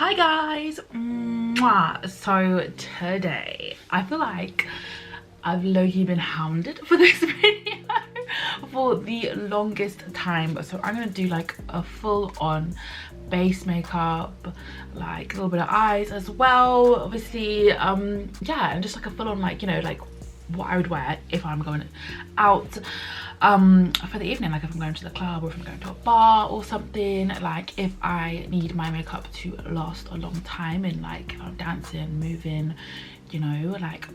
Hi guys. Mwah. So today I feel like I've low-key been hounded for this video for the longest time. So I'm gonna do like a full-on base makeup, like a little bit of eyes as well, obviously. Yeah, and just like a full-on, like, you know, like what I would wear if I'm going out for the evening, like if I'm going to the club or if I'm going to a bar or something, like if I need my makeup to last a long time and like if I'm dancing, moving, you know, like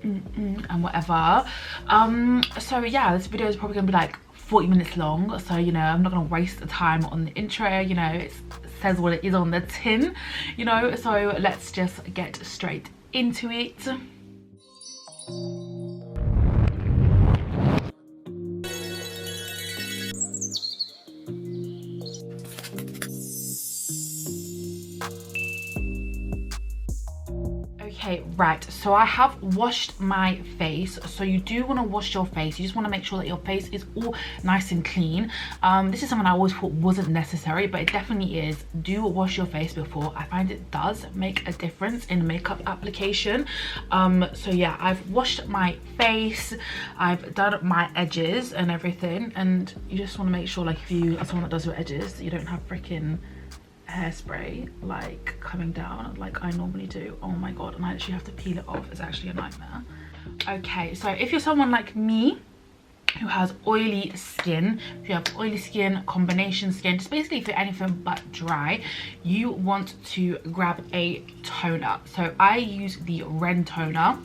and whatever. So yeah, this video is probably gonna be like 40 minutes long, so you know, I'm not gonna waste the time on the intro. You know, it says what it is on the tin, you know, so let's just get straight into it. Okay, right, so I have washed my face. So you do want to wash your face. You just want to make sure that your face is all nice and clean. This is something I always thought wasn't necessary, but it definitely is. Do wash your face before. I find it does make a difference in makeup application. So yeah, I've washed my face, I've done my edges and everything, and you just want to make sure, like, if you are someone that does your edges, you don't have freaking hairspray like coming down like I normally do. Oh my god, and I actually have to peel it off. It's actually a nightmare. Okay, so if you're someone like me who has oily skin, if you have oily skin, combination skin, just basically if you're anything but dry, you want to grab a toner. So I use the Ren toner.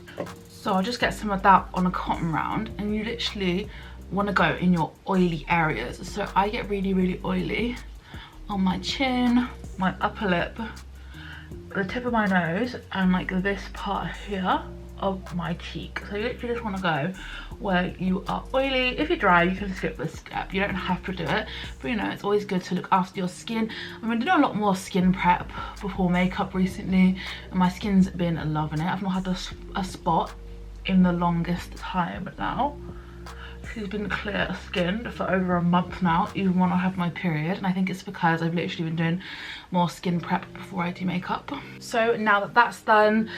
So I'll just get some of that on a cotton round, and you literally want to go in your oily areas. So I get really oily on my chin, my upper lip, the tip of my nose, and like this part here of my cheek. So you literally just want to go where you are oily. If you're dry, you can skip this step. You don't have to do it, but you know, it's always good to look after your skin. I've been doing a lot more skin prep before makeup recently, and my skin's been loving it. I've not had a spot in the longest time now. She's been clear skinned for over a month now, even when I have my period, and I think it's because I've literally been doing more skin prep before I do makeup. So now that that's done,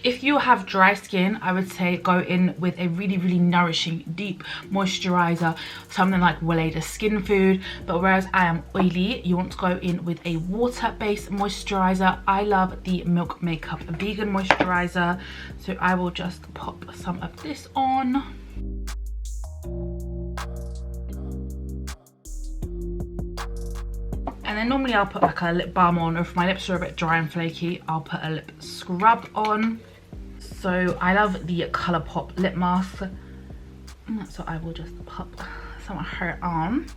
if you have dry skin, I would say go in with a really nourishing deep moisturizer, something like Weleda Skin Food. But whereas I am oily, you want to go in with a water-based moisturizer. I love the Milk Makeup vegan moisturizer, so I will just pop some of this on. And then normally I'll put like a lip balm on, or if my lips are a bit dry and flaky, I'll put a lip scrub on. So I love the Colourpop lip mask, so I will just pop some of her on.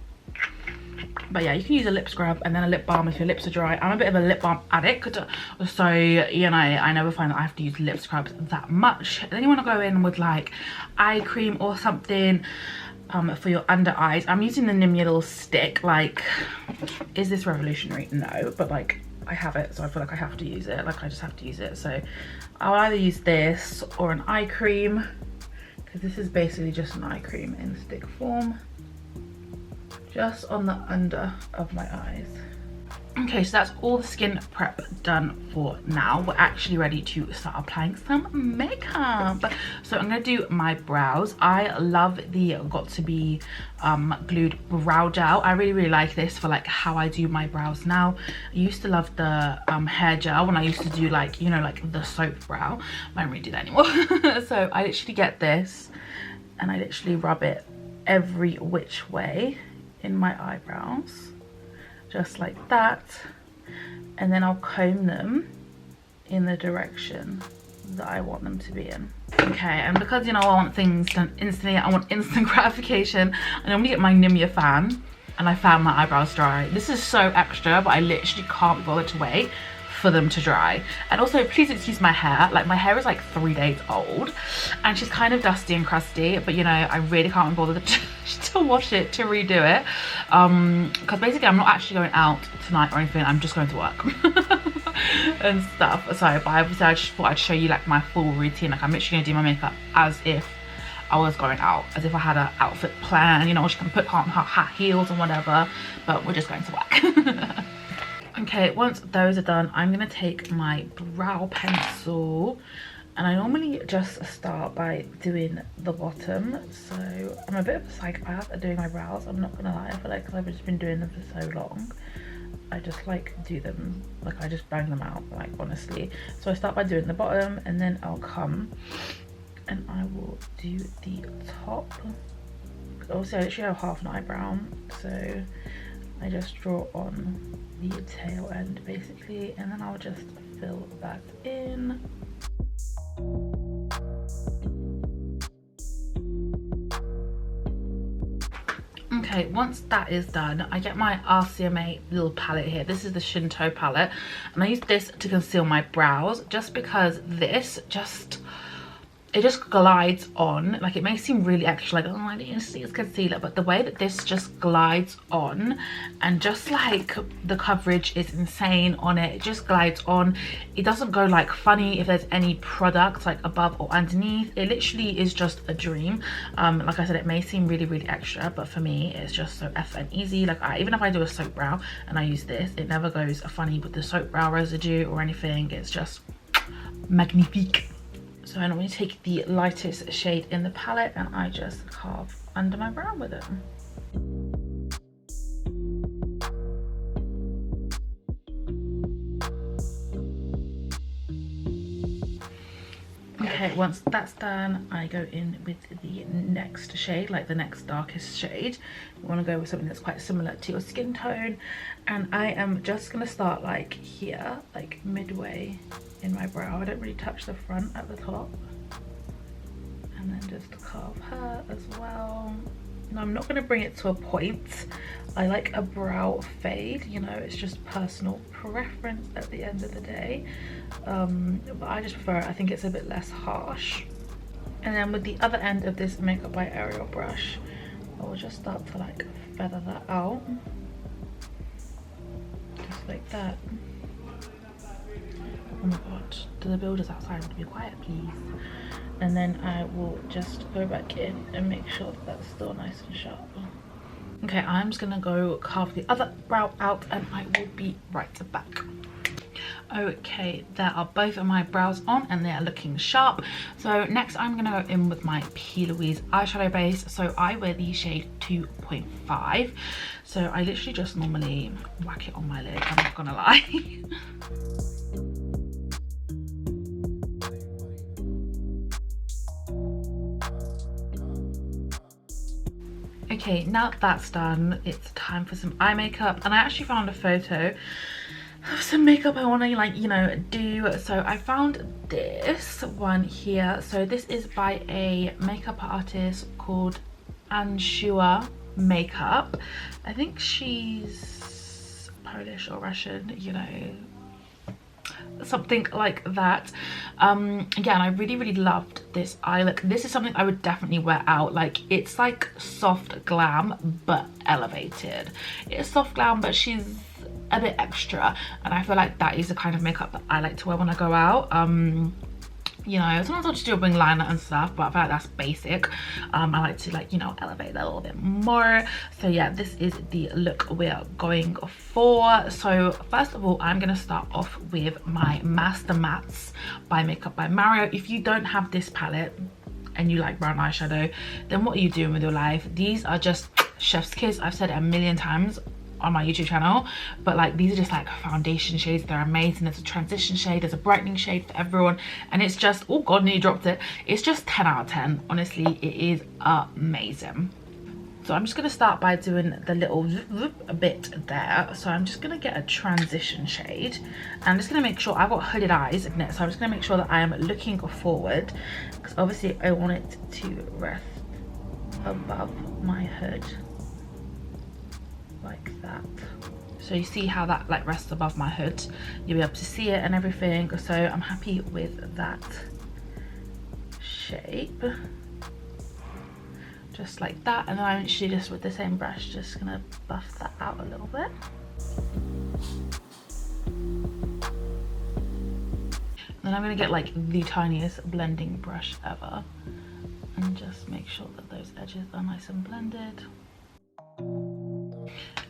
But yeah, you can use a lip scrub and then a lip balm if your lips are dry. I'm a bit of a lip balm addict, so you know, I never find that I have to use lip scrubs that much. And then you want to go in with like eye cream or something for your under eyes. I'm using the Nimya little stick. Like, is this revolutionary? No, but like I have it, so I feel like I have to use it. Like, I just have to use it. So I'll either use this or an eye cream, because this is basically just an eye cream in stick form, just on the under of my eyes. Okay, so that's all the skin prep done for now. We're actually ready to start applying some makeup. So I'm gonna do my brows. I love the Got To Be glued brow gel. I really like this for like how I do my brows now. I used to love the hair gel when I used to do, like, you know, like the soap brow. I don't really do that anymore. So I literally get this and I literally rub it every which way in my eyebrows, just like that, and then I'll comb them in the direction that I want them to be in. Okay, and because, you know, I want things done instantly, I want instant gratification, I normally get my Nimya fan, and I found my eyebrows dry. This is so extra, but I literally can't be bothered to wait for them to dry. And also, please excuse my hair, like my hair is like 3 days old and she's kind of dusty and crusty, but you know, I really can't be bothered to wash it, to redo it, because basically I'm not actually going out tonight or anything. I'm just going to work and stuff. So but obviously I just thought I'd show you like my full routine. Like, I'm literally gonna do my makeup as if I was going out, as if I had an outfit plan, you know, she can put on her high heels and whatever, but we're just going to work. Okay, once those are done, I'm gonna take my brow pencil, and I normally just start by doing the bottom. So I'm a bit of a psychopath at doing my brows, I'm not gonna lie. I feel like 'cause I've just been doing them for so long, I just like do them, like I just bang them out, like honestly. So I start by doing the bottom, and then I'll come and I will do the top. Also, I literally have half an eyebrow, so I just draw on the tail end basically, and then I'll just fill that in. Okay, once that is done, I get my RCMA little palette here. This is the Shinto palette, and I use this to conceal my brows, just because this it just glides on. Like, it may seem really extra, like, oh, I didn't see it's concealer, but the way that this just glides on, and just like the coverage is insane on it, it just glides on. It doesn't go like funny if there's any product like above or underneath. It literally is just a dream. Like I said, it may seem really extra, but for me it's just so effing easy. Like, even if I do a soap brow and I use this, it never goes funny with the soap brow residue or anything. It's just magnifique. So I normally take the lightest shade in the palette and I just carve under my brow with it. Okay, once that's done, I go in with the next shade, like the next darkest shade. You want to go with something that's quite similar to your skin tone, and I am just going to start like here, like midway in my brow. I don't really touch the front at the top, and then just carve her as well. Now, I'm not going to bring it to a point. I like a brow fade, you know, it's just personal preference at the end of the day. But I just prefer it. I think it's a bit less harsh. And then with the other end of this Makeup by Ariel brush, I will just start to like feather that out. Just like that. Oh my god, do the builders outside want to be quiet, please? And then I will just go back in and make sure that that's still nice and sharp. Okay, I'm just gonna go carve the other brow out and I will be right back. Okay, there are both of my brows on and they are looking sharp. So next I'm gonna go in with my Plouise eyeshadow base. So I wear the shade 2.5. So I literally just normally whack it on my lid, I'm not gonna lie. Okay, now that's done, it's time for some eye makeup, and I actually found a photo of some makeup I want to, like, you know, do. So I found this one here. So this is by a makeup artist called Anshua Makeup. I think she's Polish or Russian, you know, something like that. Yeah, and I really loved this eye look. This is something I would definitely wear out. Like, it's like soft glam but elevated. It's soft glam but she's a bit extra, and I feel like that is the kind of makeup that I like to wear when I go out. You know, sometimes I'll just do a wing liner and stuff, but I feel like that's basic. I like to, like, you know, elevate that a little bit more. So yeah, this is the look we're going for. So first of all, I'm gonna start off with my Master Mattes by Makeup by Mario. If you don't have this palette and you like brown eyeshadow, then what are you doing with your life? These are just chef's kiss. I've said it a million times on my YouTube channel, but like, these are just like foundation shades. They're amazing. There's a transition shade, there's a brightening shade for everyone, and it's just, oh god, nearly dropped it. It's just 10 out of 10. Honestly, it is amazing. So I'm just going to start by doing the little bit there. So I'm just going to get a transition shade. I'm just going to make sure I've got hooded eyes, isn't it? So I'm just going to make sure that I am looking forward, because obviously I want it to rest above my hood like that. So you see how that like rests above my hood, you'll be able to see it and everything. So I'm happy with that shape, just like that. And then I'm actually just with the same brush just gonna buff that out a little bit. Then I'm gonna get like the tiniest blending brush ever and just make sure that those edges are nice and blended.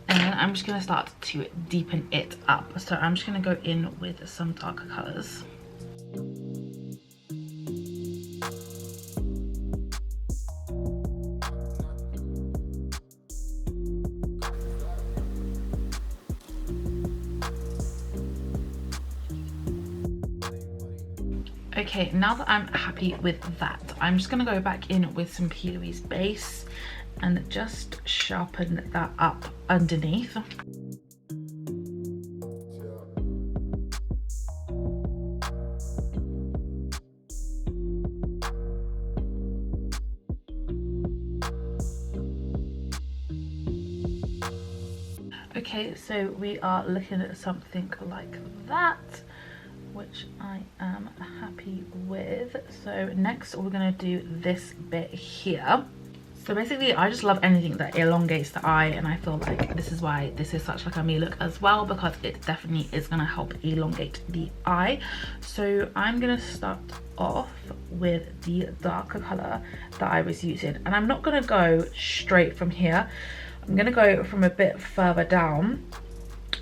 And then I'm just going to start to deepen it up. So I'm just going to go in with some darker colours. Okay, now that I'm happy with that, I'm just going to go back in with some Plouise base and just sharpen that up underneath. Okay, so we are looking at something like that, which I am happy with. So next we're going to do this bit here. So basically I just love anything that elongates the eye, and I feel like this is why this is such like a me look as well, because it definitely is going to help elongate the eye. So I'm going to start off with the darker color that I was using, and I'm not going to go straight from here. I'm going to go from a bit further down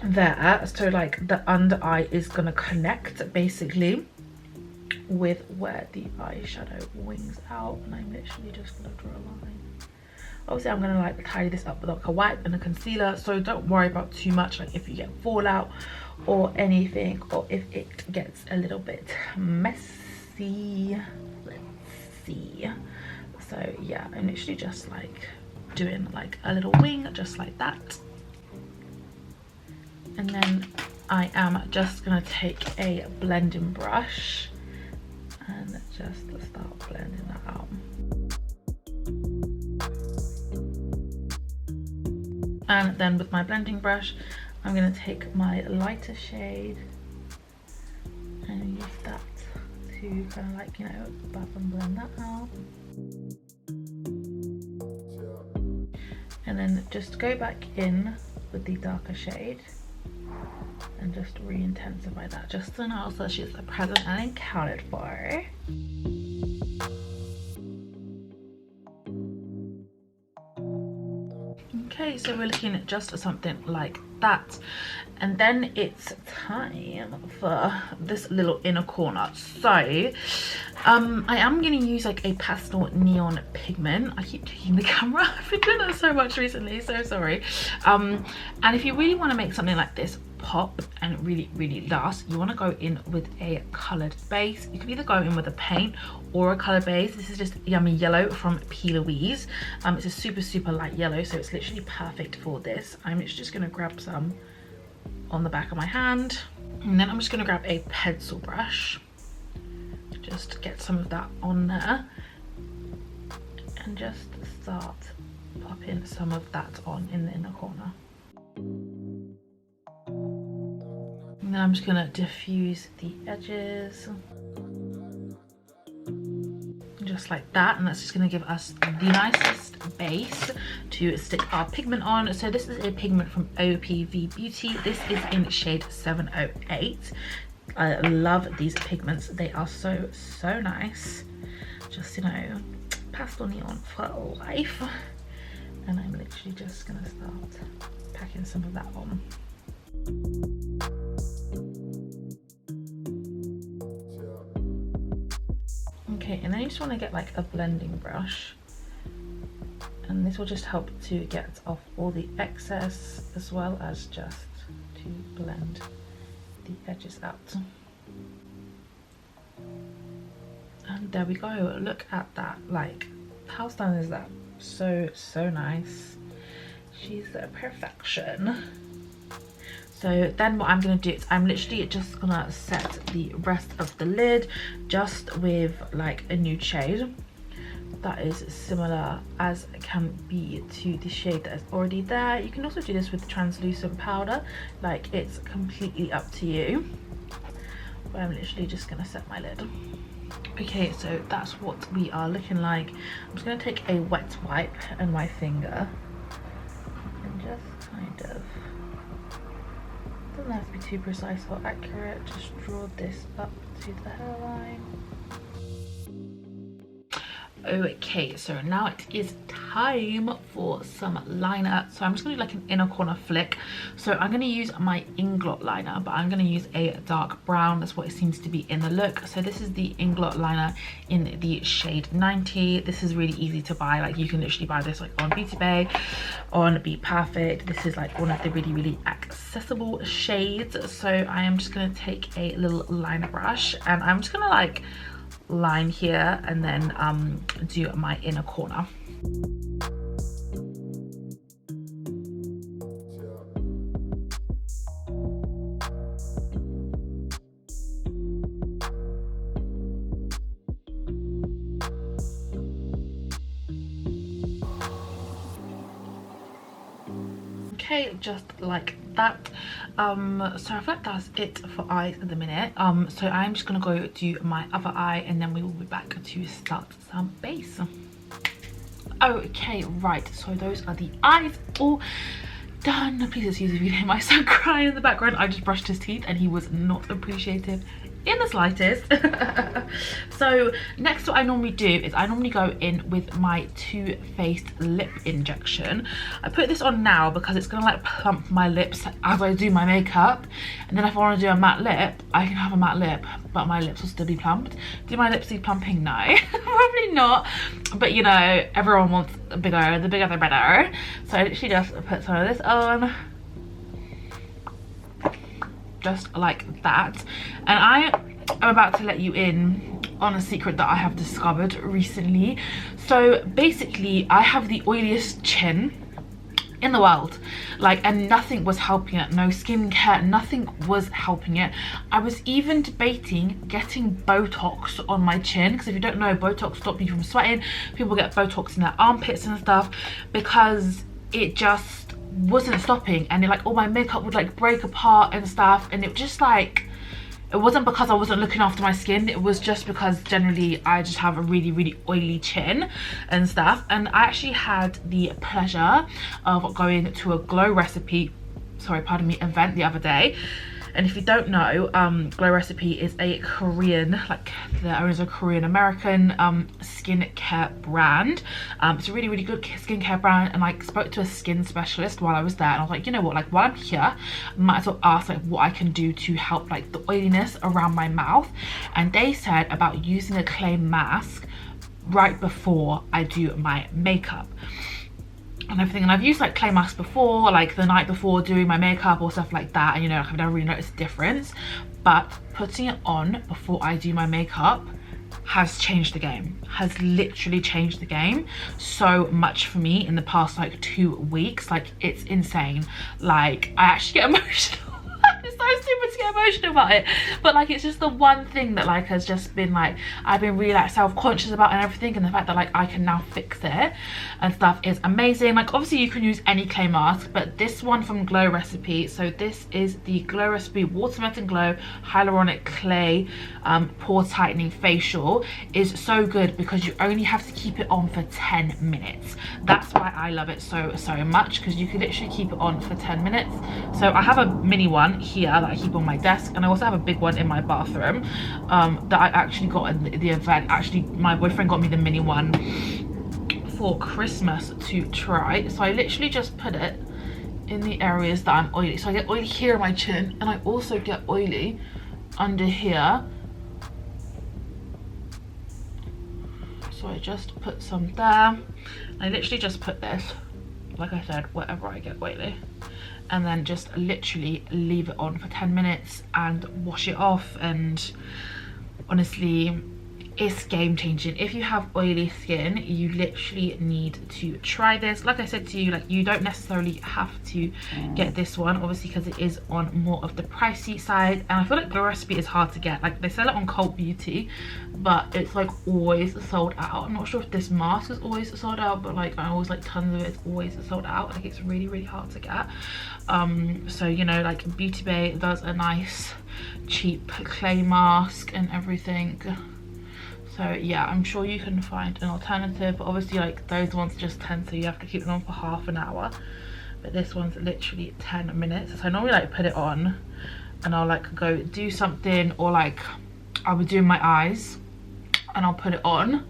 there, so like the under eye is going to connect basically with where the eyeshadow wings out, and I'm literally just going to draw a line. Obviously I'm going to like tidy this up with like a wipe and a concealer, so don't worry about too much like if you get fallout or anything, or if it gets a little bit messy. Let's see. So yeah, I'm literally just like doing like a little wing just like that, and then I am just gonna take a blending brush and just start blending that out. And then with my blending brush I'm gonna take my lighter shade and use that to kind of like, you know, buff and blend that out. And then just go back in with the darker shade and just re-intensify that just to know so she's present and accounted for. Okay, so we're looking at just something like that, and then it's time for this little inner corner. So I am going to use like a pastel neon pigment. I keep taking the camera. I've been doing that so much recently, so sorry. And if you really want to make something like this pop and really last, you want to go in with a colored base. You can either go in with a paint or a color base. This is just Yummy Yellow from Plouise. It's a super light yellow, so it's literally perfect for this. I'm literally just going to grab some on the back of my hand, and then I'm just going to grab a pencil brush, just get some of that on there and just start popping some of that on in the inner corner. And then I'm just going to diffuse the edges just like that, and that's just going to give us the nicest base to stick our pigment on. So this is a pigment from OPV Beauty. This is in shade 708. I love these pigments. They are so nice. Just, you know, pastel neon for life. And I'm literally just going to start packing some of that on. Okay, and then you just want to get like a blending brush, and this will just help to get off all the excess as well as just to blend the edges out. And there we go. Look at that. Like, how stunning is that? So nice. She's the perfection. So then what I'm going to do is I'm literally just going to set the rest of the lid just with like a nude shade that is similar as it can be to the shade that is already there. You can also do this with translucent powder, like it's completely up to you. But I'm literally just going to set my lid. Okay, so that's what we are looking like. I'm just going to take a wet wipe and my finger and just kind of, doesn't have to be too precise or accurate, just draw this up to the hairline. Okay, so now it is time for some liner. So I'm just gonna do like an inner corner flick. So I'm gonna use my Inglot liner, but I'm gonna use a dark brown. That's what it seems to be in the look. So this is the Inglot liner in the shade 90. This is really easy to buy. Like you can literally buy this like on Beauty Bay, on Be Perfect. This is like one of the really accessible shades. So I am just gonna take a little liner brush and I'm just gonna like line here and then do my inner corner. Okay, just like that. So I feel like that's it for eyes at the minute. So I'm just gonna go do my other eye and then we will be back to start some base. Okay, right, so those are the eyes all done. Please excuse me if you hear my son crying in the background. I just brushed his teeth and he was not appreciative in the slightest. So next what I normally do is I normally go in with my Too Faced lip injection. I put this on now because it's gonna like plump my lips as I do my makeup, and then if I want to do a matte lip I can have a matte lip but my lips will still be plumped. Do my lips need plumping? No. Probably not, but you know, everyone wants bigger, the bigger the better. So I literally just put some of this on, just like that. And I am about to let you in on a secret that I have discovered recently. So basically I have the oiliest chin in the world, like, and nothing was helping it. No skincare, nothing was helping it. I was even debating getting Botox on my chin, because if you don't know, Botox stops you from sweating. People get Botox in their armpits and stuff because it just wasn't stopping, and it, like, all my makeup would like break apart and stuff, and it just like, it wasn't because I wasn't looking after my skin, it was just because generally I just have a really oily chin and stuff. And I actually had the pleasure of going to a Glow Recipe, sorry, pardon me, event the other day. And if you don't know, Glow Recipe is a Korean, like the owners are Korean American skincare brand. It's a really good skincare brand, and I spoke to a skin specialist while I was there, and I was like, you know what, like while I'm here, I might as well ask like what I can do to help like the oiliness around my mouth. And they said about using a clay mask right before I do my makeup and everything. And I've used like clay masks before, like the night before doing my makeup or stuff like that, and you know, I've never really noticed a difference, but putting it on before I do my makeup has changed the game, has literally changed the game so much for me in the past like 2 weeks. Like, it's insane. Like, I actually get emotional. It's so stupid to get emotional about it, but like, it's just the one thing that like has just been like, I've been really like self-conscious about and everything, and the fact that like I can now fix it and stuff is amazing. Like, obviously you can use any clay mask, but this one from Glow Recipe, so this is the Glow Recipe Watermelon Glow Hyaluronic Clay Pore Tightening Facial, is so good because you only have to keep it on for 10 minutes. That's why I love it so much, because you can literally keep it on for 10 minutes. So I have a mini one here that I keep on my desk, and I also have a big one in my bathroom that I actually got in the event. Actually, my boyfriend got me the mini one for Christmas to try. So I literally just put it in the areas that I'm oily. So I get oily here on my chin, and I also get oily under here. So I just put some there. I literally just put this, like I said, wherever I get oily, and then just literally leave it on for 10 minutes and wash it off. And honestly, it's game changing. If you have oily skin, you literally need to try this. Like I said to you, like, you don't necessarily have to get this one, obviously, because it is on more of the pricey side, and I feel like Glow Recipe is hard to get. Like, they sell it on Cult Beauty, but it's like always sold out. I'm not sure if this mask is always sold out, but like I always like tons of it, it's always sold out. Like, it's really hard to get. So, you know, like Beauty Bay does a nice cheap clay mask and everything. So yeah, I'm sure you can find an alternative, but obviously like those ones just 10, so you have to keep them on for half an hour, but this one's literally 10 minutes. So I normally like put it on and I'll like go do something, or like I'll be doing my eyes and I'll put it on,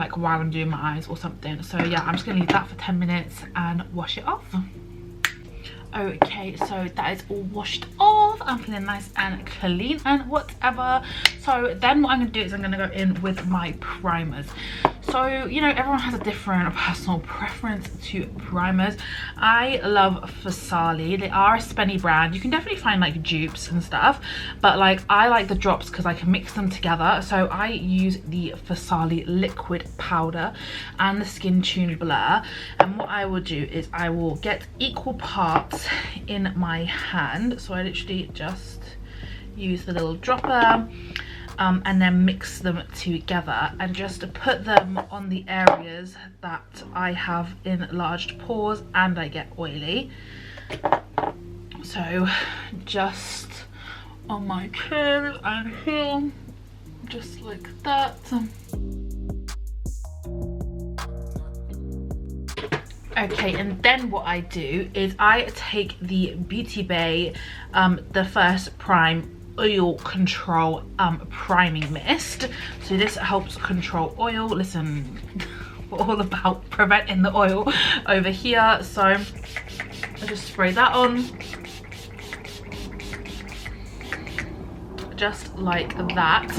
like while I'm doing my eyes or something. So yeah, I'm just gonna leave that for 10 minutes and wash it off. Okay, so that is all washed off. I'm feeling nice and clean and whatever. So then what I'm gonna do is I'm gonna go in with my primers. So, you know, everyone has a different personal preference to primers. I love Farsali. They are a spenny brand. You can definitely find like dupes and stuff, but like I like the drops because I can mix them together. So I use the Farsali liquid powder and the Skin Tune blur. And what I will do is I will get equal parts in my hand. So I literally just use the little dropper. And then mix them together and just put them on the areas that I have enlarged pores and I get oily. So just on my chin and here, just like that. Okay, and then what I do is I take the Beauty Bay, the First Prime Oil Control priming mist. So this helps control oil. Listen, we're all about preventing the oil over here. So I just spray that on just like that,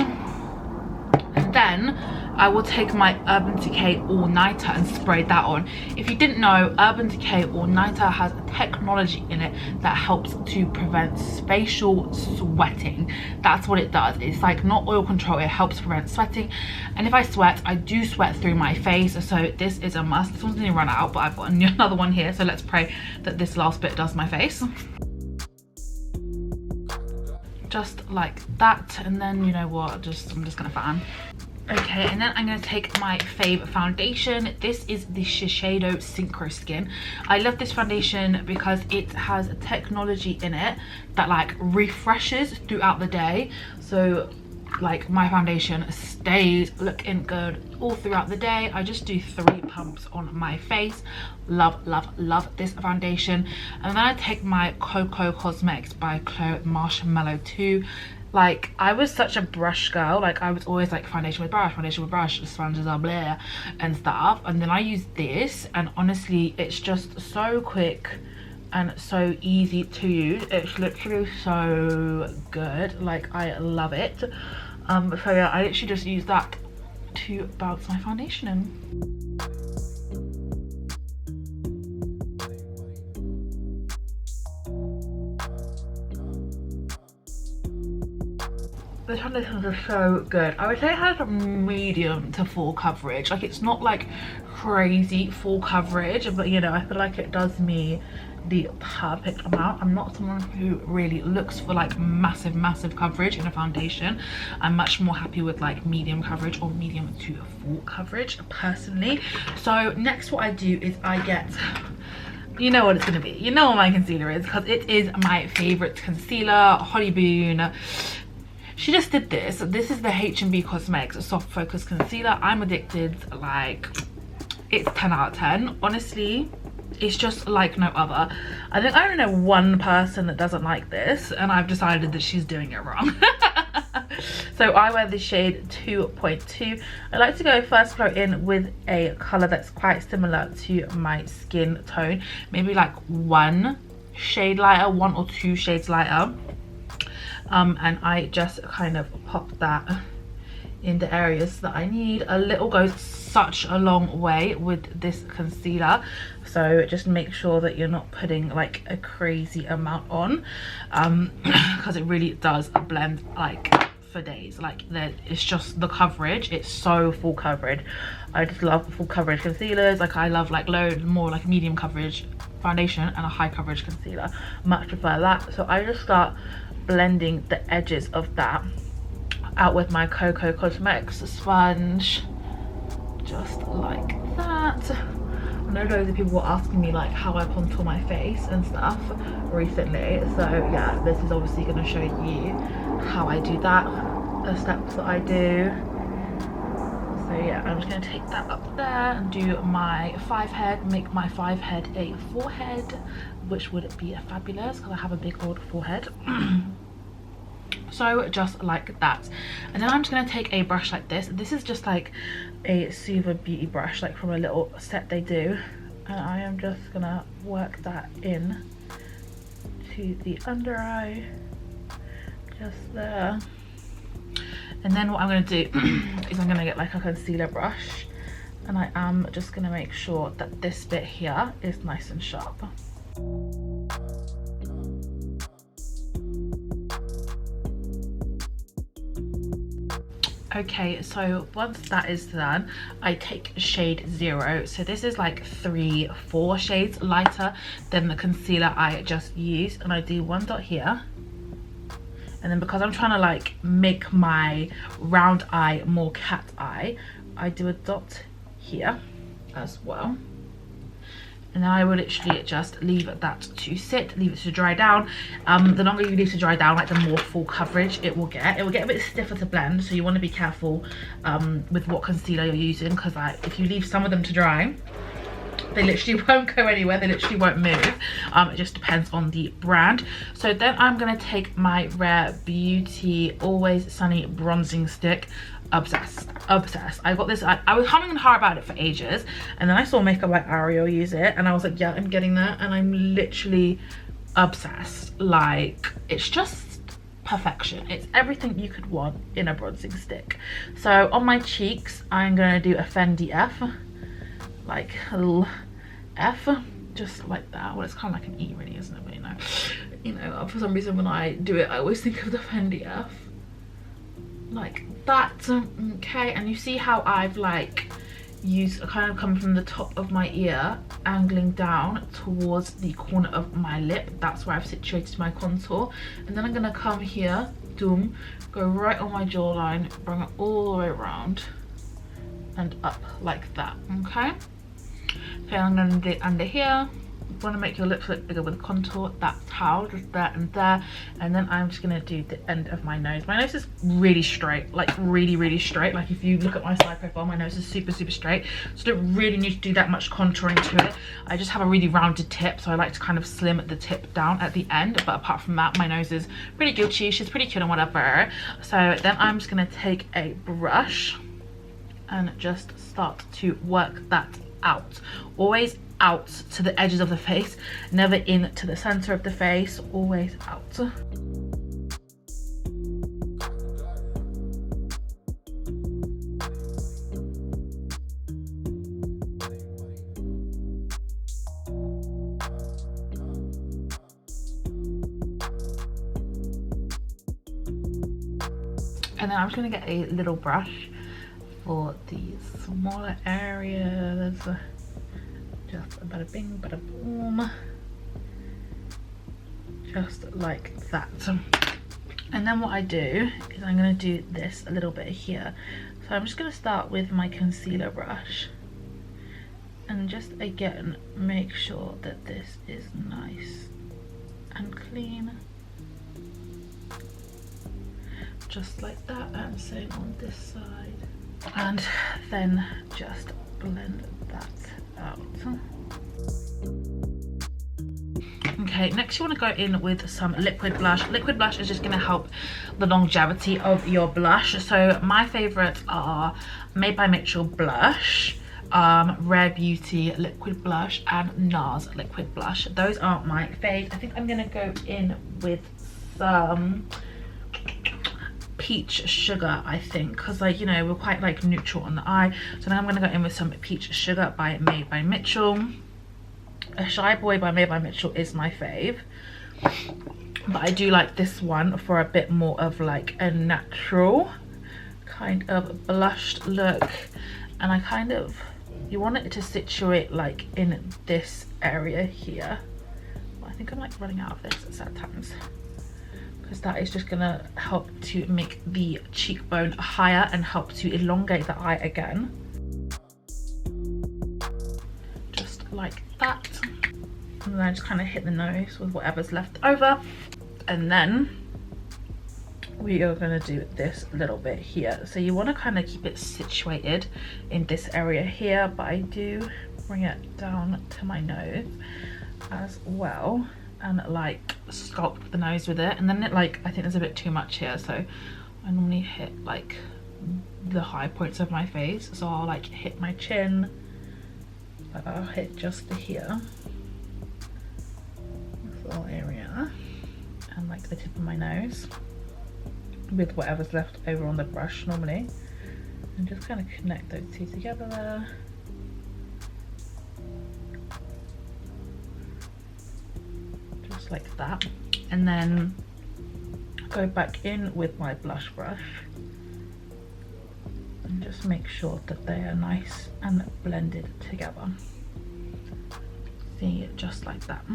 and then I will take my Urban Decay All Nighter and spray that on. If you didn't know, Urban Decay All Nighter has a technology in it that helps to prevent spatial sweating. That's what it does. It's like not oil control, it helps prevent sweating. And if I sweat, I do sweat through my face, so this is a must. This one's gonna run out, but I've got another one here, so let's pray that this last bit does my face. Just like that, and then you know what, I'm just gonna fan. Okay, and then I'm going to take my fave foundation. This is the Shiseido Synchro Skin. I love this foundation because it has a technology in it that like refreshes throughout the day. So like my foundation stays looking good all throughout the day. I just do 3 pumps on my face. Love, love, love this foundation. And then I take my Coco Cosmetics by Chloe Marshmallow 2. Like, I was such a brush girl. Like, I was always like foundation with brush, sponges are blah and stuff. And then I use this, and honestly, it's just so quick and so easy to use. It's literally so good. Like, I love it. So yeah, I literally just use that to bounce my foundation in. The foundations are so good. I would say it has a medium to full coverage. Like, it's not like crazy full coverage, but you know, I feel like it does me the perfect amount. I'm not someone who really looks for like massive coverage in a foundation. I'm much more happy with like medium coverage or medium to full coverage personally. So next what I do is I get, you know what it's gonna be, you know what my concealer is, because it is my favorite concealer, Holly Boone. She just did this. This is the H&B Cosmetics Soft Focus Concealer. I'm addicted. Like, it's 10 out of 10. Honestly, it's just like no other. I think I only know one person that doesn't like this, and I've decided that she's doing it wrong. So I wear the shade 2.2. I like to go first flow in with a colour that's quite similar to my skin tone. Maybe like 1 shade lighter, 1 or 2 shades lighter. And I just kind of pop that in the areas that I need. A little goes such a long way with this concealer, so just make sure that you're not putting like a crazy amount on, because it really does blend like for days. Like, it's just the coverage, it's so full coverage. I just love full coverage concealers. Like, I love like more like medium coverage foundation and a high coverage concealer. Much prefer that. So I just start blending the edges of that out with my Coco Cosmetics sponge, just like that. I know loads of people were asking me like how I contour my face and stuff recently, so yeah, this is obviously going to show you how I do that, the steps that I do. So yeah, I'm just going to take that up there and do my 5 head, make my 5 head a 4 head, which would be fabulous because I have a big old forehead. So just like that. And then I'm just going to take a brush like this. This is just like a Suva beauty brush, like from a little set they do, and I am just gonna work that in to the under eye, just there. And then what I'm going to do is I'm going to get like a concealer brush, and I am just going to make sure that this bit here is nice and sharp. Okay, so once that is done, I take shade 0. So this is like 3-4 shades lighter than the concealer I just used, and I do 1 dot here. And then because I'm trying to like make my round eye more cat eye, I do a dot here as well. And then I will literally just leave that to sit, leave it to dry down. The longer you leave to dry down, like the more full coverage it will get. It will get a bit stiffer to blend, so you want to be careful with what concealer you're using, because if you leave some of them to dry, they literally won't go anywhere, they literally won't move. It just depends on the brand. So then I'm going to take my Rare Beauty Always Sunny bronzing stick. Obsessed. I got this, I was humming and hawing about it for ages, and then I saw Makeup by Ariel use it, and I was like, yeah, I'm getting that, and I'm literally obsessed. Like, it's just perfection. It's everything you could want in a bronzing stick. So on my cheeks, I'm gonna do a Fendi F, like a little F, just like that. Well, it's kind of like an E really, isn't it? But you know, for some reason when I do it, I always think of the Fendi F, like that. Okay, and you see how I've like used kind of coming from the top of my ear, angling down towards the corner of my lip. That's where I've situated my contour, and then I'm gonna come here, doom, go right on my jawline, bring it all the way around and up like that. Okay, I'm gonna do it under here. Want to make your lips look bigger with contour, that's how, just there and there. And then I'm just gonna do the end of my nose. My nose is really straight, like really straight. Like if you look at my side profile, my nose is super straight, so I don't really need to do that much contouring to it. I just have a really rounded tip, so I like to kind of slim the tip down at the end, but apart from that, my nose is pretty Gucci, she's pretty cute and whatever. So then I'm just gonna take a brush and just start to work that out. Always out to the edges of the face, never in to the center of the face, always out. And then I'm just gonna get a little brush for the smaller areas. Just bada bing, bada boom, just like that. And then what I do is I'm going to do this a little bit here. So I'm just going to start with my concealer brush and just again make sure that this is nice and clean, just like that, and same on this side, and then just blend that out. Okay, next you want to go in with some liquid blush. Liquid blush is just going to help the longevity of your blush. So my favorites are Made by Mitchell blush, Rare Beauty liquid blush, and NARS liquid blush. Those are my faves. I think I'm going to go in with some peach sugar, I think, because like, you know, we're quite like neutral on the eye. So now I'm going to go in with some peach sugar by Made by Mitchell. A Shy Boy by Made by Mitchell is my fave, but I do like this one for a bit more of like a natural kind of blushed look, and I kind of, you want it to situate like in this area here. I think I'm like running out of this at times, because that is just gonna help to make the cheekbone higher and help to elongate the eye again, just like that. And then I just kind of hit the nose with whatever's left over, and then we are going to do this little bit here. So you want to kind of keep it situated in this area here, but I do bring it down to my nose as well and like sculpt the nose with it. And then it like, I think there's a bit too much here, so I normally hit like the high points of my face. So I'll like hit my chin, but I'll hit just here, this little area, and like the tip of my nose with whatever's left over on the brush normally, and just kind of connect those two together there. Just like that, and then go back in with my blush brush and just make sure that they are nice and blended together. See, just like that.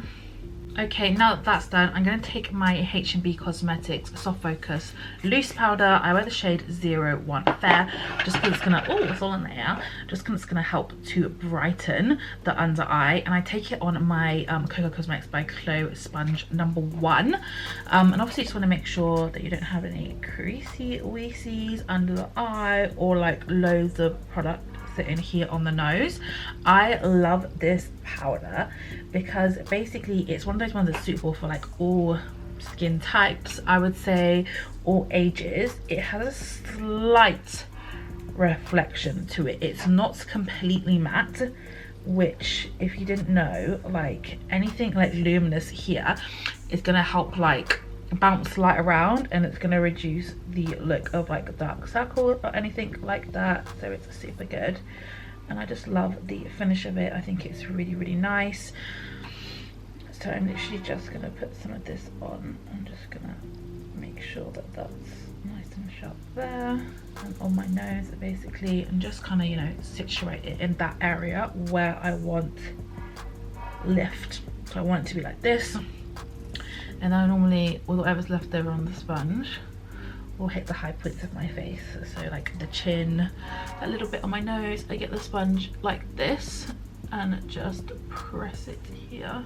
Okay, now that that's done, I'm going to take my H&B Cosmetics Soft Focus Loose Powder. I wear the shade 01 Fair, just because it's going to, oh, it's all in there, just because it's going to help to brighten the under eye. And I take it on my Coco Cosmetics by Chloe sponge number 1. And obviously just want to make sure that you don't have any creasy weasies under the eye, or like loads of product sitting here on the nose. I love this powder because basically it's one of those ones that's suitable for like all skin types, I would say, all ages. It has a slight reflection to it. It's not completely matte, which if you didn't know, like anything like luminous here is gonna help like bounce light around, and it's going to reduce the look of like dark circles or anything like that. So it's super good, and I just love the finish of it. I think it's really, really nice. So I'm literally just going to put some of this on. I'm just going to make sure that that's nice and sharp there and on my nose basically, and just kind of, you know, situate it in that area where I want lift. So I want it to be like this. And I normally, with whatever's left over on the sponge, will hit the high points of my face. So like the chin, a little bit on my nose. I get the sponge like this and just press it here.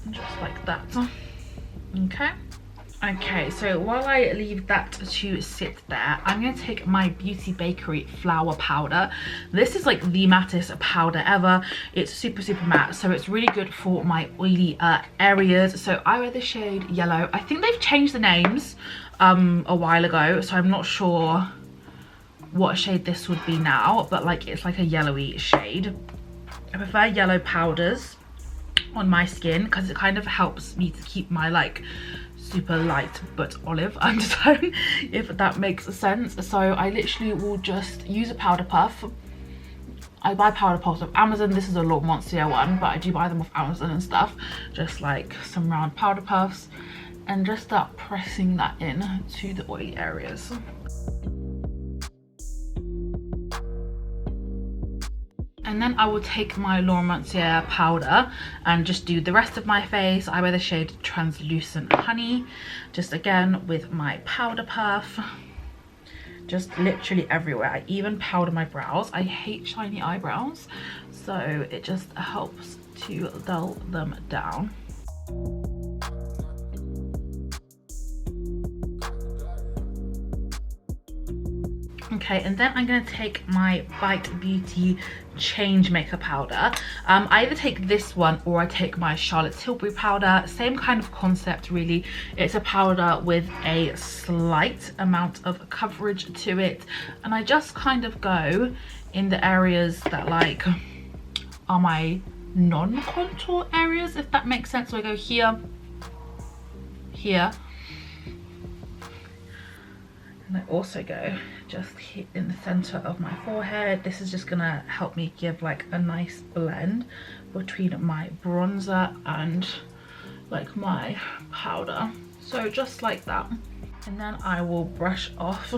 And just like that. Okay. Okay, so while I leave that to sit there, I'm going to take my Beauty Bakerie Flower Powder. This is like the mattest powder ever. It's super, super matte, so it's really good for my oily areas. So I wear the shade Yellow. I think they've changed the names a while ago, so I'm not sure what shade this would be now, but like it's like a yellowy shade. I prefer yellow powders on my skin because it kind of helps me to keep my like super light but olive undertone, if that makes sense. So I literally will just use a powder puff. I buy powder puffs off Amazon. This is a Laura Mercier one, but I do buy them off Amazon and stuff. Just like some round powder puffs, and just start pressing that in to the oily areas. And then I will take my Laura Mercier powder and just do the rest of my face. I wear the shade Translucent Honey, just again with my powder puff, just literally everywhere. I even powder my brows. I hate shiny eyebrows, so it just helps to dull them down. Okay, and then I'm going to take my Bite Beauty Change Maker powder. I either take this one or I take my Charlotte Tilbury powder. Same kind of concept really. It's a powder with a slight amount of coverage to it, and I just kind of go in the areas that like are my non-contour areas, if that makes sense. So I go here, here, and I also go just hit in the center of my forehead. This is just gonna help me give like a nice blend between my bronzer and like my powder. So just like that. And then I will brush off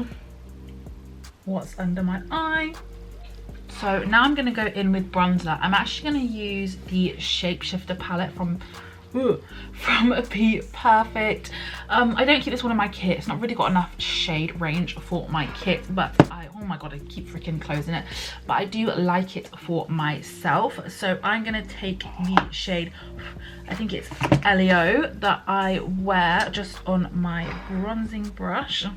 what's under my eye. So now I'm gonna go in with bronzer. I'm actually gonna use the Shapeshifter palette from Be Perfect. I don't keep this one in my kit. It's not really got enough shade range for my kit, but oh my god, I keep freaking closing it, but I do like it for myself. So I'm gonna take the shade, I think it's Leo, that I wear just on my bronzing brush,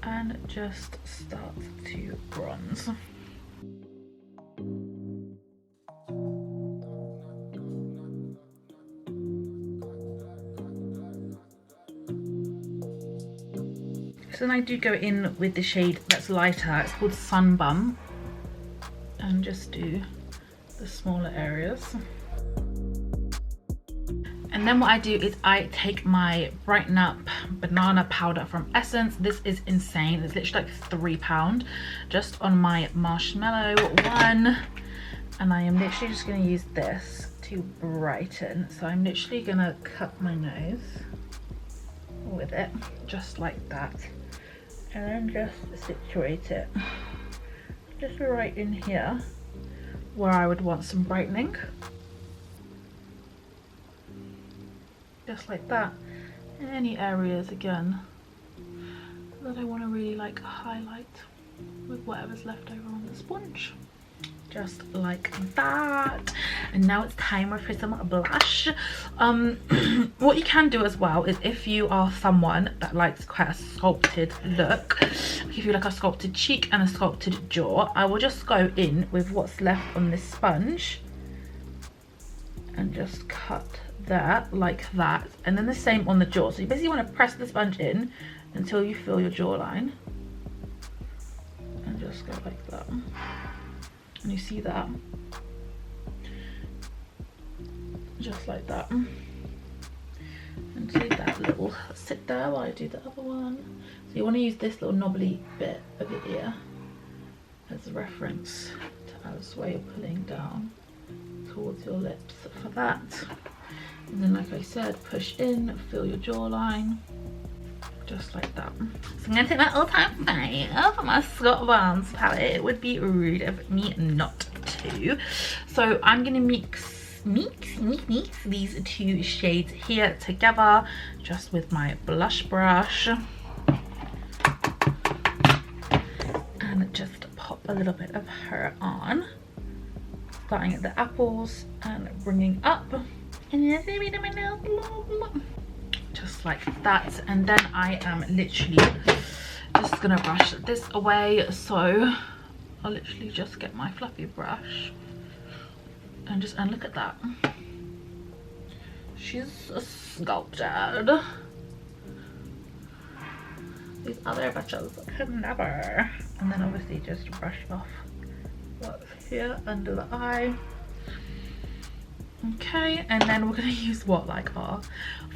and just start to bronze. So then I do go in with the shade that's lighter. It's called Sun Bum. And just do the smaller areas. And then what I do is I take my Brighten Up banana powder from Essence. This is insane. It's literally like £3 just on my marshmallow one. And I am literally just going to use this to brighten. So I'm literally going to cut my nose with it, just like that. And then just situate it. Just right in here where I would want some brightening. Just like that. In any areas again that I want to really like highlight with whatever's left over on the sponge. Just like that. And now it's time for some blush. What you can do as well is, if you are someone that likes quite a sculpted look, if you like a sculpted cheek and a sculpted jaw, I will just go in with what's left on this sponge and just cut that like that, and then the same on the jaw. So you basically want to press the sponge in until you feel your jawline and just go like that. And you see that, just like that, and see that little sit there while I do the other one. So you want to use this little knobbly bit of your ear as a reference to as way of pulling down towards your lips for that. And then, like I said, push in, feel your jawline, just like that. So I'm going to take my all-time fave for my Scott Barnes palette. It would be rude of me not to. So I'm going to mix these two shades here together, just with my blush brush. And just pop a little bit of her on. Starting at the apples and bringing up. And just like that. And then I am literally just gonna brush this away. So I'll literally just get my fluffy brush and look at that. She's sculpted. These other brushes could never. And then obviously just brush off what's here under the eye. Okay, and then we're gonna use what, like our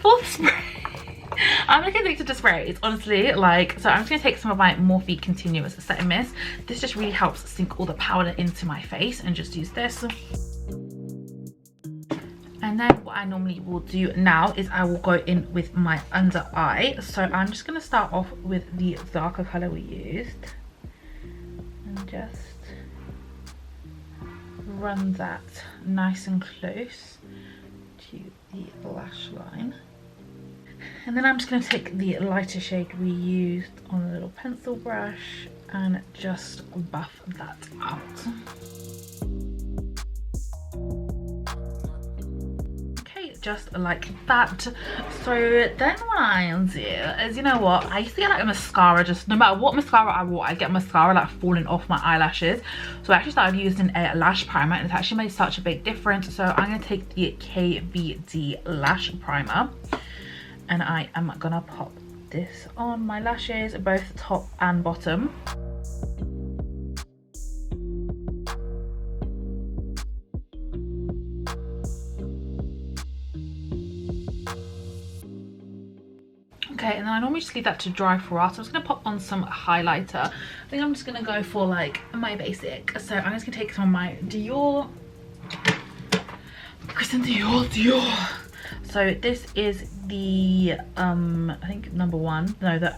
fourth spray. I'm looking addicted to spray. It's honestly like, so I'm just gonna take some of my Morphe Continuous Setting Mist. This just really helps sink all the powder into my face, and just use this. And then what I normally will do now is I will go in with my under eye. So I'm just gonna start off with the darker color we used and just run that nice and close to the lash line. And then I'm just going to take the lighter shade we used on a little pencil brush and just buff that out. Just like that. So then what I'll do is, you know what, I used to get like a mascara, just no matter what mascara I wore, I get mascara like falling off my eyelashes. So I actually started using a lash primer, and it's actually made such a big difference. So I'm going to take the KVD lash primer, and I am gonna pop this on my lashes, both top and bottom. Okay, and then I normally just leave that to dry for us. So I'm just gonna pop on some highlighter. I think I'm just gonna go for like my basic. So I'm just gonna take some of my Dior, Christian Dior. So this is the I think number one, no, the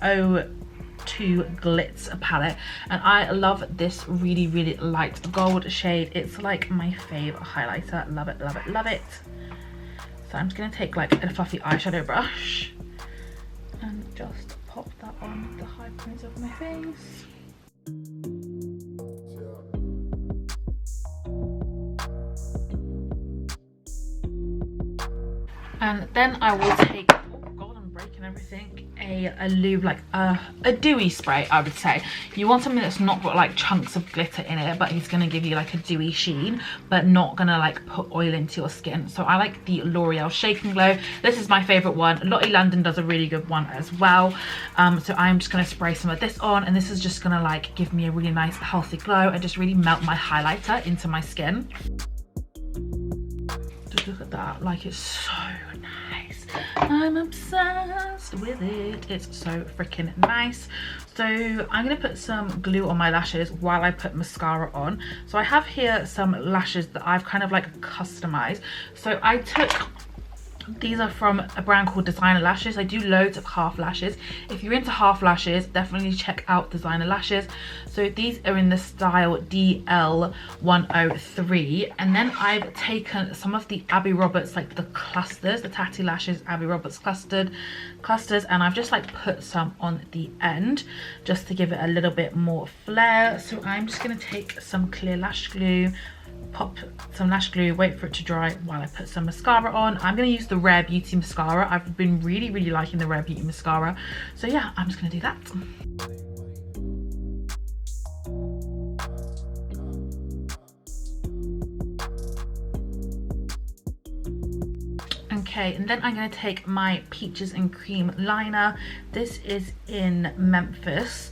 02 Glitz palette, and I love this really light gold shade. It's like my fave highlighter. Love it, love it, love it. So I'm just gonna take like a fluffy eyeshadow brush and just pop that on the high points of my face. And then I will take, oh god, I'm breaking everything, a lube, like a dewy spray, I would say. You want something that's not got like chunks of glitter in it, but he's gonna give you like a dewy sheen, but not gonna like put oil into your skin. So I like the L'Oreal Shake and Glow. This is my favorite one. Lottie London does a really good one as well. So I'm just gonna spray some of this on, and this is just gonna like give me a really nice healthy glow and just really melt my highlighter into my skin. Just look at that, like it's so nice. I'm obsessed with it. It's so freaking nice. So I'm gonna put some glue on my lashes while I put mascara on. So I have here some lashes that I've kind of like customized. So I took, these are from a brand called Designer Lashes. I do loads of half lashes. If you're into half lashes, definitely check out Designer Lashes. So these are in the style DL103. And then I've taken some of the Abby Roberts, like the clusters, the Tatty Lashes Abby Roberts clusters, and I've just like put some on the end just to give it a little bit more flair. So I'm just gonna take some clear lash glue, pop some lash glue, wait for it to dry while I put some mascara on. I'm going to use the Rare Beauty mascara. I've been really liking the Rare Beauty mascara. So yeah, I'm just going to do that. Okay, and then I'm going to take my Peaches and Cream liner. This is in Memphis.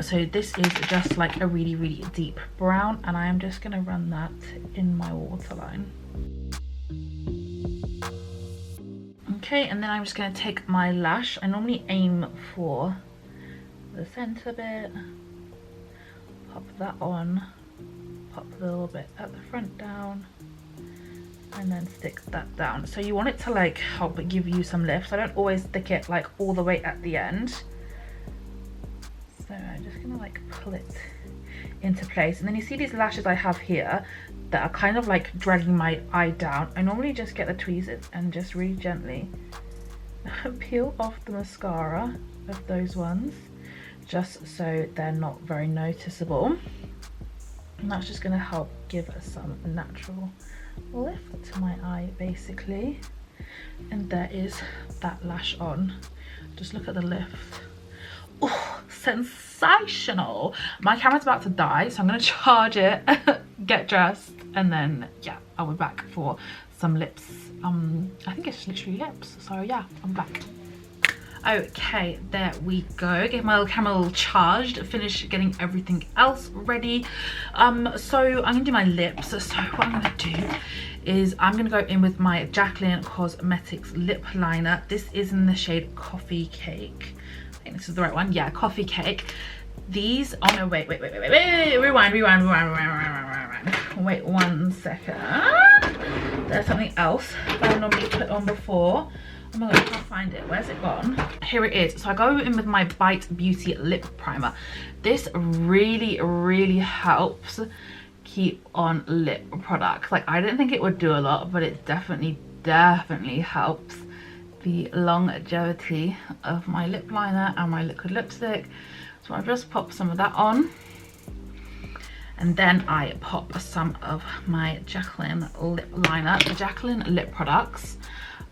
So this is just like a really deep brown, and I am just going to run that in my waterline. Okay, and then I'm just going to take my lash. I normally aim for the center bit, pop that on, pop a little bit at the front down, and then stick that down. So you want it to like help give you some lift. I don't always stick it like all the way at the end. So I'm just gonna like pull it into place. And then you see these lashes I have here that are kind of like dragging my eye down. I normally just get the tweezers and just really gently peel off the mascara of those ones, just so they're not very noticeable. And that's just gonna help give us some natural lift to my eye basically. And there is that lash on. Just look at the lift. Oh, sensational. My camera's about to die, so I'm gonna charge it, get dressed, and then yeah, I'll be back for some lips. I think it's literally lips, so yeah, I'm back. Okay, there we go. Get my little camera all charged, finish getting everything else ready. So I'm gonna do my lips. So what I'm gonna do is I'm gonna go in with my Jaclyn Cosmetics lip liner. This is in the shade Coffee Cake. I think this is the right one. Yeah, Coffee Cake. These, oh no, wait, rewind. Wait 1 second. There's something else that I normally put on before. Oh my god, I can't find it. Where's it gone? Here it is. So I go in with my Bite Beauty lip primer. This really helps keep on lip products. Like, I didn't think it would do a lot, but it definitely helps the longevity of my lip liner and my liquid lipstick. So I just pop some of that on, and then I pop some of my Jaclyn lip liner. The Jaclyn lip products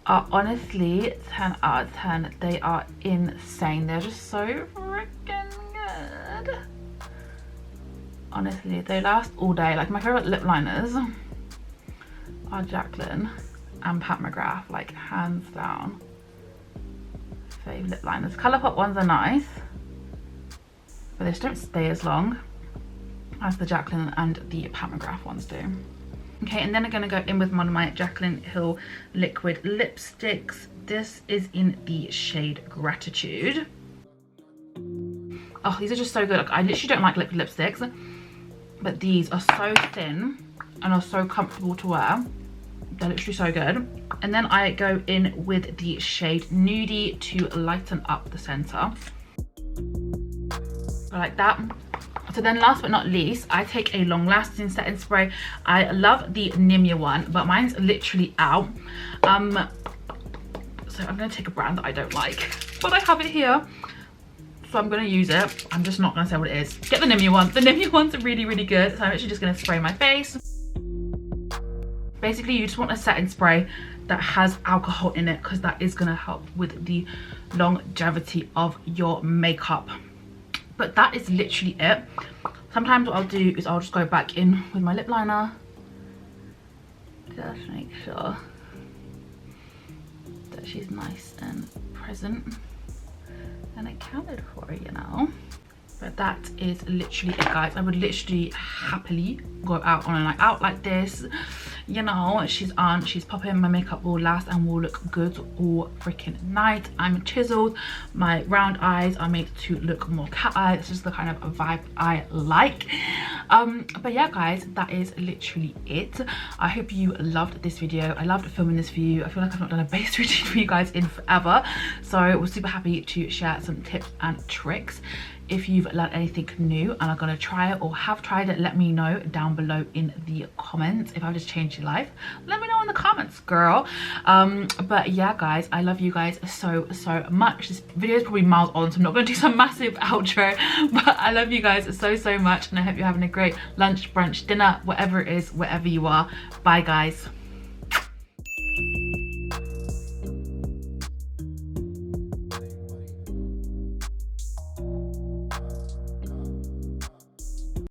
are honestly 10 out of 10. They are insane. They're just so freaking good. Honestly, they last all day. Like, my favorite lip liners are Jaclyn and Pat McGrath, like hands down. Fave lip liners. Colourpop ones are nice, but they just don't stay as long as the Jaclyn and the Pat McGrath ones do. Okay, and then I'm gonna go in with one of my Jaclyn Hill liquid lipsticks. This is in the shade Gratitude. Oh, these are just so good. Like, I literally don't like liquid lipsticks, but these are so thin and are so comfortable to wear. They're literally so good. And then I go in with the shade Nudie to lighten up the center. Like that. So then last but not least, I take a long lasting setting spray. I love the Nimya one, but mine's literally out. So I'm gonna take a brand that I don't like, but I have it here, so I'm gonna use it. I'm just not gonna say what it is. Get the Nimya one. The Nimya one's really good, so I'm actually just gonna spray my face. Basically, you just want a setting spray that has alcohol in it, because that is going to help with the longevity of your makeup. But that is literally it. Sometimes what I'll do is I'll just go back in with my lip liner, just make sure that she's nice and present and accounted for, you know. But that is literally it, guys. I would literally happily go out on a night out like this, you know. She's popping, my makeup will last and will look good all freaking night. I'm chiseled, my round eyes are made to look more cat eye. It's just the kind of vibe I like. But yeah, guys, that is literally it. I hope you loved this video. I loved filming this for you. I feel like I've not done a base routine for you guys in forever, so we're super happy to share some tips and tricks. If you've learned anything new and are going to try it or have tried it, let me know down below in the comments. If I've just changed your life, let me know in the comments, girl. But yeah, guys, I love you guys so much. This video is probably miles on, so I'm not going to do some massive outro, but I love you guys so much, and I hope you're having a great lunch, brunch, dinner, whatever it is, wherever you are. Bye, guys.